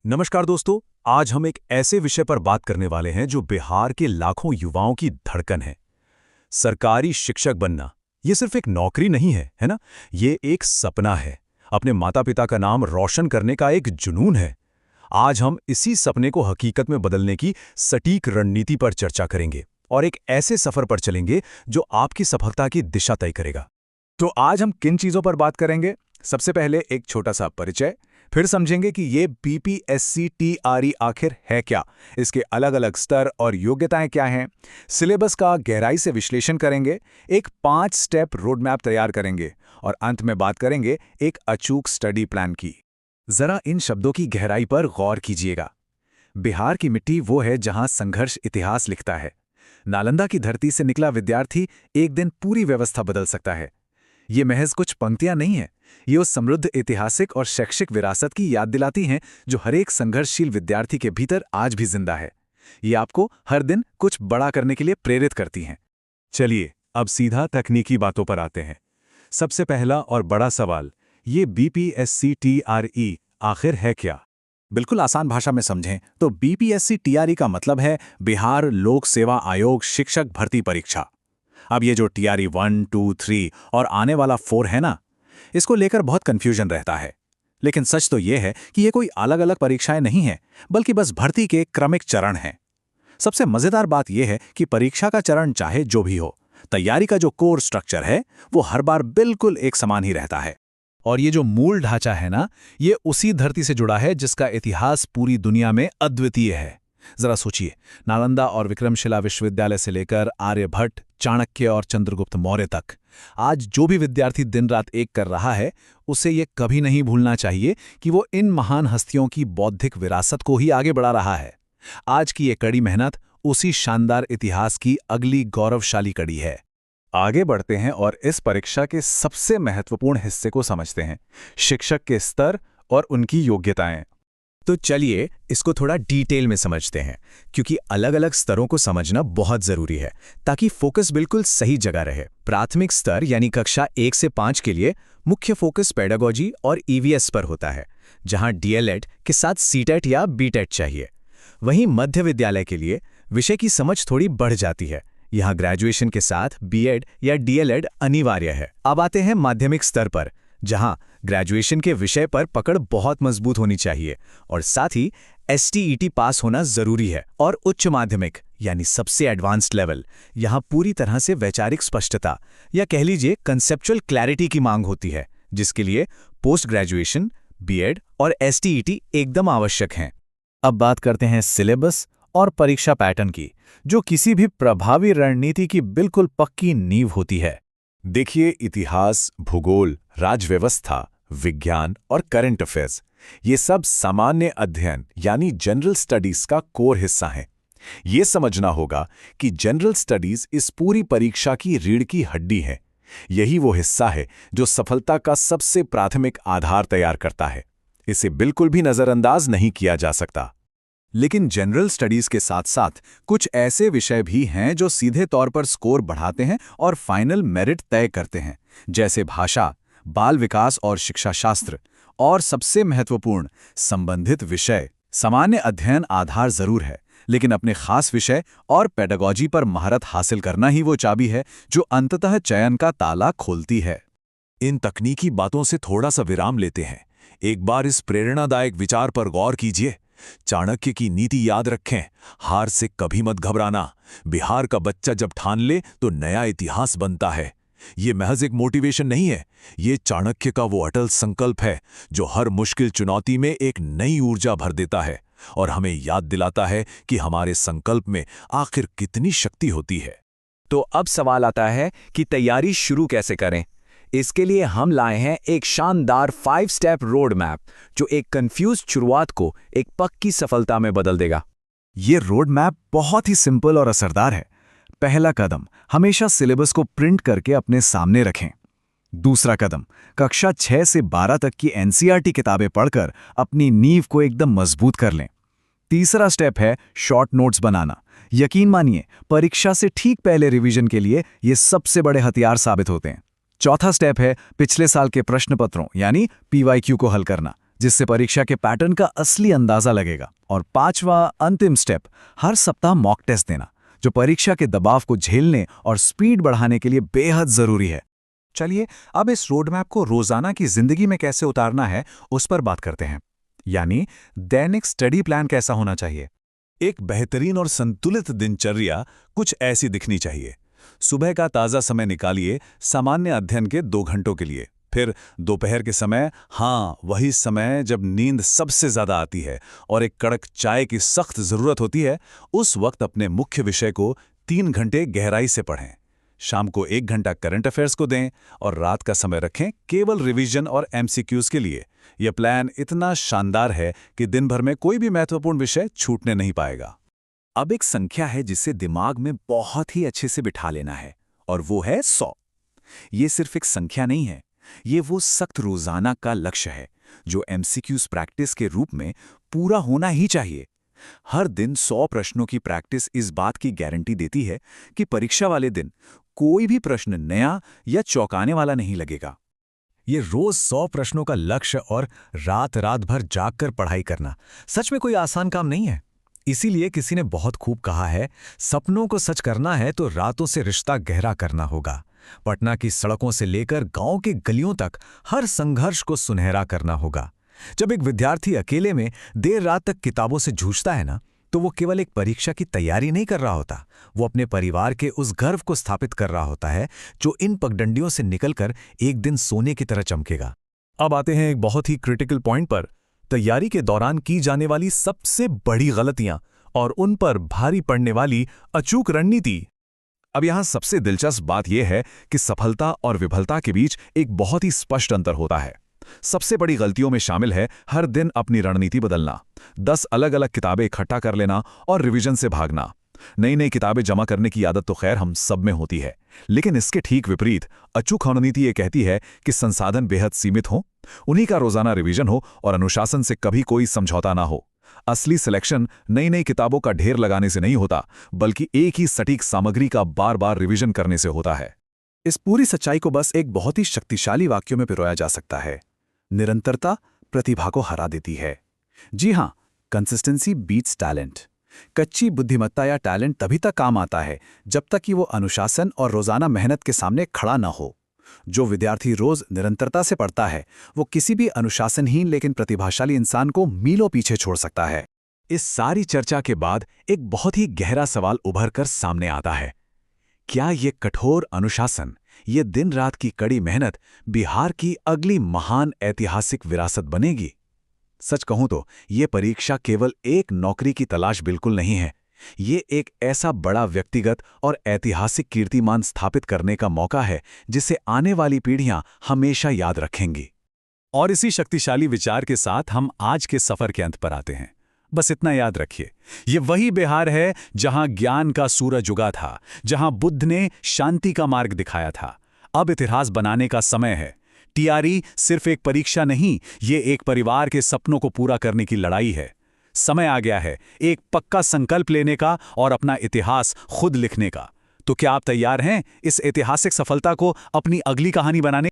नमस्कार दोस्तों। आज हम एक ऐसे विषय पर बात करने वाले हैं जो बिहार के लाखों युवाओं की धड़कन है। सरकारी शिक्षक बनना ये सिर्फ एक नौकरी नहीं है, है ना? ये एक सपना है। अपने माता पिता का नाम रोशन करने का एक जुनून है। आज हम इसी सपने को हकीकत में बदलने की सटीक रणनीति पर चर्चा करेंगे और एक ऐसे सफर पर चलेंगे जो आपकी सफलता की दिशा तय करेगा। तो आज हम किन चीजों पर बात करेंगे? सबसे पहले एक छोटा सा परिचय, फिर समझेंगे कि ये बीपीएससी टीआरई आखिर है क्या, इसके अलग अलग स्तर और योग्यताएं क्या हैं, सिलेबस का गहराई से विश्लेषण करेंगे, एक 5 स्टेप रोड मैप तैयार करेंगे और अंत में बात करेंगे एक अचूक स्टडी प्लान की। जरा इन शब्दों की गहराई पर गौर कीजिएगा। बिहार की मिट्टी वो है जहां संघर्ष इतिहास लिखता है। नालंदा की धरती से निकला विद्यार्थी एक दिन पूरी व्यवस्था बदल सकता है। ये महज कुछ पंक्तियां नहीं हैं, ये उस समृद्ध ऐतिहासिक और शैक्षिक विरासत की याद दिलाती हैं जो हर एक संघर्षशील विद्यार्थी के भीतर आज भी जिंदा है। ये आपको हर दिन कुछ बड़ा करने के लिए प्रेरित करती हैं। चलिए अब सीधा तकनीकी बातों पर आते हैं। सबसे पहला और बड़ा सवाल, ये बीपीएससी टीआरई आखिर है क्या? बिल्कुल आसान भाषा में समझें तो बीपीएससी टीआरई का मतलब है बिहार लोक सेवा आयोग शिक्षक भर्ती परीक्षा। अब ये जो टीआरई 1, 2, 3 और आने वाला 4 है ना, इसको लेकर बहुत कंफ्यूजन रहता है। लेकिन सच तो ये है कि ये कोई अलग अलग परीक्षाएं नहीं हैं, बल्कि बस भर्ती के क्रमिक चरण हैं। सबसे मजेदार बात यह है कि परीक्षा का चरण चाहे जो भी हो, तैयारी का जो कोर स्ट्रक्चर है वो हर बार बिल्कुल एक समान ही रहता है। और ये जो मूल ढांचा है ना, ये उसी धरती से जुड़ा है जिसका इतिहास पूरी दुनिया में अद्वितीय है। जरा सोचिए, नालंदा और विक्रमशिला विश्वविद्यालय से लेकर आर्यभट्ट, चाणक्य और चंद्रगुप्त मौर्य तक आज जो भी विद्यार्थी दिन रात एक कर रहा है, उसे ये कभी नहीं भूलना चाहिए कि वो इन महान हस्तियों की बौद्धिक विरासत को ही आगे बढ़ा रहा है। आज की ये कड़ी मेहनत उसी शानदार इतिहास की अगली गौरवशाली कड़ी है। आगे बढ़ते हैं और इस परीक्षा के सबसे महत्वपूर्ण हिस्से को समझते हैं, शिक्षक के स्तर और उनकी योग्यताएं। तो चलिए इसको थोड़ा डिटेल में समझते हैं, क्योंकि अलग अलग स्तरों को समझना बहुत जरूरी है ताकि फोकस बिल्कुल सही जगह रहे। प्राथमिक स्तर यानी कक्षा 1 से 5 के लिए मुख्य फोकस पेडागोजी और ईवीएस पर होता है, जहां डीएलएड के साथ सीटेट या बीटेट चाहिए। वहीं मध्य विद्यालय के लिए विषय की समझ थोड़ी बढ़ जाती है। यहाँ ग्रेजुएशन के साथ बीएड या डीएलएड अनिवार्य है। अब आते हैं माध्यमिक स्तर पर, जहां ग्रेजुएशन के विषय पर पकड़ बहुत मजबूत होनी चाहिए और साथ ही एसटीईटी पास होना जरूरी है। और उच्च माध्यमिक यानी सबसे एडवांस्ड लेवल, यहां पूरी तरह से वैचारिक स्पष्टता या कह लीजिए कंसेप्चुअल क्लैरिटी की मांग होती है, जिसके लिए पोस्ट ग्रेजुएशन, बीएड और एसटीईटी एकदम आवश्यक हैं। अब बात करते हैं सिलेबस और परीक्षा पैटर्न की, जो किसी भी प्रभावी रणनीति की बिल्कुल पक्की नींव होती है। देखिए, इतिहास, भूगोल, राजव्यवस्था, विज्ञान और करंट अफेयर्स, ये सब सामान्य अध्ययन यानी जनरल स्टडीज का कोर हिस्सा हैं। ये समझना होगा कि जनरल स्टडीज इस पूरी परीक्षा की रीढ़ की हड्डी है। यही वो हिस्सा है जो सफलता का सबसे प्राथमिक आधार तैयार करता है। इसे बिल्कुल भी नजरअंदाज नहीं किया जा सकता। लेकिन जनरल स्टडीज के साथ साथ कुछ ऐसे विषय भी हैं जो सीधे तौर पर स्कोर बढ़ाते हैं और फाइनल मेरिट तय करते हैं, जैसे भाषा, बाल विकास और शिक्षा शास्त्र, और सबसे महत्वपूर्ण संबंधित विषय। सामान्य अध्ययन आधार जरूर है, लेकिन अपने खास विषय और पेडागोजी पर महारत हासिल करना ही वो चाबी है जो अंततः चयन का ताला खोलती है। इन तकनीकी बातों से थोड़ा सा विराम लेते हैं। एक बार इस प्रेरणादायक विचार पर गौर कीजिए। चाणक्य की नीति याद रखें, हार से कभी मत घबराना। बिहार का बच्चा जब ठान ले तो नया इतिहास बनता है। ये महज एक मोटिवेशन नहीं है, ये चाणक्य का वो अटल संकल्प है जो हर मुश्किल चुनौती में एक नई ऊर्जा भर देता है और हमें याद दिलाता है कि हमारे संकल्प में आखिर कितनी शक्ति होती है। तो अब सवाल आता है कि तैयारी शुरू कैसे करें। इसके लिए हम लाए हैं एक शानदार 5 स्टेप रोड मैप, जो एक कंफ्यूज शुरुआत को एक पक्की सफलता में बदल देगा। ये रोड मैप बहुत ही सिंपल और असरदार है। पहला कदम, हमेशा सिलेबस को प्रिंट करके अपने सामने रखें। दूसरा कदम, कक्षा 6 से 12 तक की एनसीईआरटी किताबें पढ़कर अपनी नींव को एकदम मजबूत कर लें। तीसरा स्टेप है शॉर्ट नोट्स बनाना। यकीन मानिए, परीक्षा से ठीक पहले रिवीजन के लिए ये सबसे बड़े हथियार साबित होते हैं। चौथा स्टेप है पिछले साल के प्रश्न पत्रों यानी पीवाईक्यू को हल करना, जिससे परीक्षा के पैटर्न का असली अंदाजा लगेगा। और 5वां अंतिम स्टेप, हर सप्ताह मॉक टेस्ट देना, जो परीक्षा के दबाव को झेलने और स्पीड बढ़ाने के लिए बेहद जरूरी है। चलिए अब इस रोडमैप को रोजाना की जिंदगी में कैसे उतारना है उस पर बात करते हैं। यानी दैनिक स्टडी प्लान कैसा होना चाहिए। एक बेहतरीन और संतुलित दिनचर्या कुछ ऐसी दिखनी चाहिए। सुबह का ताज़ा समय निकालिए सामान्य अध्ययन के 2 घंटों के लिए। फिर दोपहर के समय, हाँ वही समय जब नींद सबसे ज़्यादा आती है और एक कड़क चाय की सख्त ज़रूरत होती है, उस वक्त अपने मुख्य विषय को 3 घंटे गहराई से पढ़ें। शाम को 1 घंटा करंट अफेयर्स को दें और रात का समय रखें केवल रिवीजन और एमसीक्यूज़ के लिए। यह प्लान इतना शानदार है कि दिन भर में कोई भी महत्वपूर्ण विषय छूटने नहीं पाएगा। अब एक संख्या है जिसे दिमाग में बहुत ही अच्छे से बिठा लेना है, और वो है 100। ये सिर्फ एक संख्या नहीं है, ये वो सख्त रोजाना का लक्ष्य है जो एमसीक्यूज़ प्रैक्टिस के रूप में पूरा होना ही चाहिए। हर दिन 100 प्रश्नों की प्रैक्टिस इस बात की गारंटी देती है कि परीक्षा वाले दिन कोई भी प्रश्न नया या चौंकाने वाला नहीं लगेगा। ये रोज 100 प्रश्नों का लक्ष्य और रात भर जागकर पढ़ाई करना सच में कोई आसान काम नहीं है। इसीलिए किसी ने बहुत खूब कहा है, सपनों को सच करना है तो रातों से रिश्ता गहरा करना होगा। पटना की सड़कों से लेकर गांव के गलियों तक हर संघर्ष को सुनहरा करना होगा। जब एक विद्यार्थी अकेले में देर रात तक किताबों से जूझता है ना, तो वो केवल एक परीक्षा की तैयारी नहीं कर रहा होता, वो अपने परिवार के उस गर्व को स्थापित कर रहा होता है जो इन पगडंडियों से निकलकर एक दिन सोने की तरह चमकेगा। अब आते हैं एक बहुत ही क्रिटिकल पॉइंट पर, तैयारी के दौरान की जाने वाली सबसे बड़ी गलतियां और उन पर भारी पड़ने वाली अचूक रणनीति। अब यहां सबसे दिलचस्प बात यह है कि सफलता और विफलता के बीच एक बहुत ही स्पष्ट अंतर होता है। सबसे बड़ी गलतियों में शामिल है हर दिन अपनी रणनीति बदलना, 10 अलग अलग किताबें इकट्ठा कर लेना और रिवीजन से भागना। नई नई किताबें जमा करने की आदत तो खैर हम सब में होती है, लेकिन इसके ठीक विपरीत अचूक रणनीति ये कहती है कि संसाधन बेहद सीमित हो, उन्हीं का रोजाना रिवीजन हो और अनुशासन से कभी कोई समझौता ना हो। असली सिलेक्शन नई नई किताबों का ढेर लगाने से नहीं होता, बल्कि एक ही सटीक सामग्री का बार बार रिवीजन करने से होता है। इस पूरी सच्चाई को बस एक बहुत ही शक्तिशाली वाक्यों में पिरोया जा सकता है, निरंतरता प्रतिभा को हरा देती है। जी हां, कंसिस्टेंसी बीट्स टैलेंट। कच्ची बुद्धिमत्ता या टैलेंट तभी तक काम आता है जब तक कि वो अनुशासन और रोजाना मेहनत के सामने खड़ा न हो। जो विद्यार्थी रोज निरंतरता से पढ़ता है, वो किसी भी अनुशासनहीन लेकिन प्रतिभाशाली इंसान को मीलों पीछे छोड़ सकता है। इस सारी चर्चा के बाद एक बहुत ही गहरा सवाल उभर कर सामने आता है, क्या ये कठोर अनुशासन, ये दिन रात की कड़ी मेहनत बिहार की अगली महान ऐतिहासिक विरासत बनेगी? सच कहूं तो ये परीक्षा केवल एक नौकरी की तलाश बिल्कुल नहीं है, ये एक ऐसा बड़ा व्यक्तिगत और ऐतिहासिक कीर्तिमान स्थापित करने का मौका है जिसे आने वाली पीढ़ियां हमेशा याद रखेंगी। और इसी शक्तिशाली विचार के साथ हम आज के सफर के अंत पर आते हैं। बस इतना याद रखिए, ये वही बिहार है जहां ज्ञान का सूरज उगा था, जहां बुद्ध ने शांति का मार्ग दिखाया था। अब इतिहास बनाने का समय है। टीआरई सिर्फ एक परीक्षा नहीं, ये एक परिवार के सपनों को पूरा करने की लड़ाई है। समय आ गया है एक पक्का संकल्प लेने का और अपना इतिहास खुद लिखने का। तो क्या आप तैयार हैं इस ऐतिहासिक सफलता को अपनी अगली कहानी बनाने?